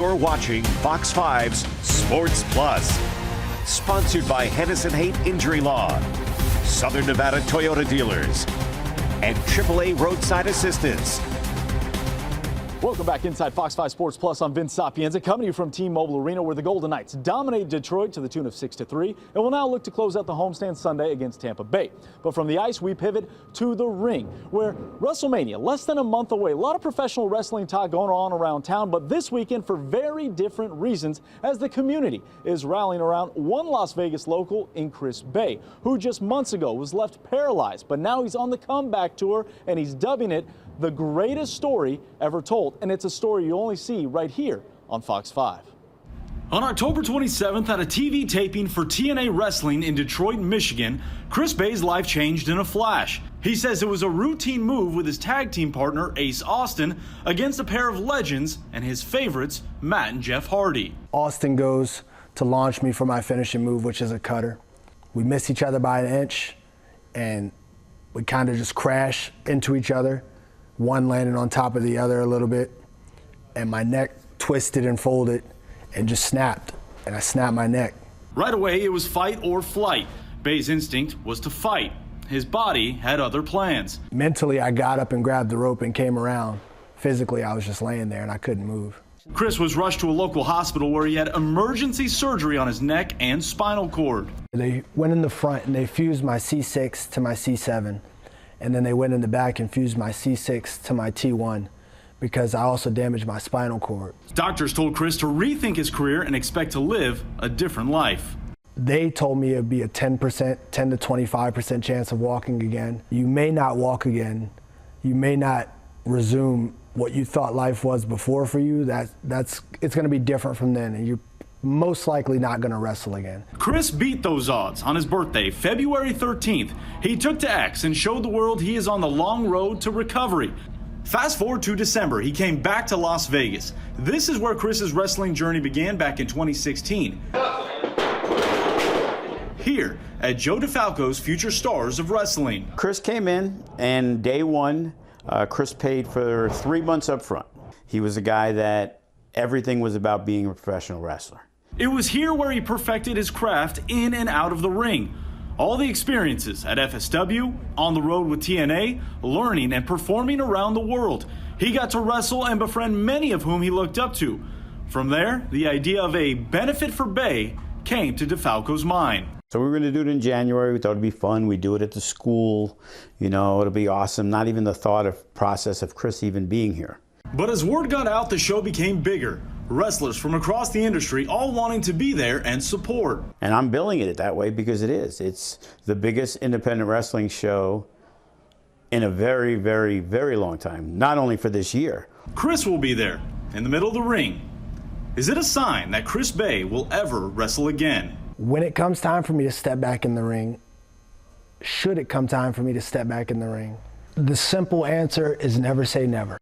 You're watching Fox 5's Sports Plus, sponsored by Hennessy Haight Injury Law, Southern Nevada Toyota Dealers, and AAA Roadside Assistance. Welcome back inside Fox 5 Sports Plus. I'm Vince Sapienza, coming to you from T-Mobile Arena, where the Golden Knights dominate Detroit to the tune of 6-3, and will now look to close out the homestand Sunday against Tampa Bay. But from the ice, we pivot to the ring, where WrestleMania, less than a month away. A lot of professional wrestling talk going on around town, but this weekend for very different reasons, as the community is rallying around one Las Vegas local in Chris Bay, who just months ago was left paralyzed, but now he's on the comeback tour, and he's dubbing it the greatest story ever told. And it's a story you only see right here on Fox 5. On October 27th, at a TV taping for TNA Wrestling in Detroit, Michigan, Chris Bay's life changed in a flash. He says it was a routine move with his tag team partner, Ace Austin, against a pair of legends and his favorites, Matt and Jeff Hardy. Austin goes to launch me for my finishing move, which is a cutter. We miss each other by an inch, and we kind of just crash into each other, one landing on top of the other a little bit, and my neck twisted and folded and just snapped, and I snapped my neck. Right away, it was fight or flight. Bay's instinct was to fight. His body had other plans. Mentally, I got up and grabbed the rope and came around. Physically, I was just laying there and I couldn't move. Chris was rushed to a local hospital where he had emergency surgery on his neck and spinal cord. They went in the front and they fused my C6 to my C7. And then they went in the back and fused my C6 to my T1 because I also damaged my spinal cord. Doctors told Chris to rethink his career and expect to live a different life. They told me it'd be a 10% to 25% chance of walking again. You may not walk again. You may not resume what you thought life was before for you. It's going to be different from then, and you're most likely not going to wrestle again. Chris beat those odds on his birthday, February 13th. He took to X and showed the world he is on the long road to recovery. Fast forward to December, he came back to Las Vegas. This is where Chris's wrestling journey began back in 2016. Here at Joe DeFalco's Future Stars of Wrestling. Chris came in, and day one, Chris paid for 3 months up front. He was a guy that everything was about being a professional wrestler. It was here where he perfected his craft in and out of the ring. All the experiences at FSW, on the road with TNA, learning and performing around the world. He got to wrestle and befriend many of whom he looked up to. From there, the idea of a benefit for Bay came to DeFalco's mind. So we were going to do it in January. We thought it'd be fun. We'd do it at the school. You know, it'll be awesome. Not even the process of Chris even being here. But as word got out, the show became bigger. Wrestlers from across the industry all wanting to be there and support. And I'm billing it that way because it is. It's the biggest independent wrestling show in a very, very, very long time. Not only for this year. Chris will be there in the middle of the ring. Is it a sign that Chris Bay will ever wrestle again? When it comes time for me to step back in the ring, should it come time for me to step back in the ring, the simple answer is never say never.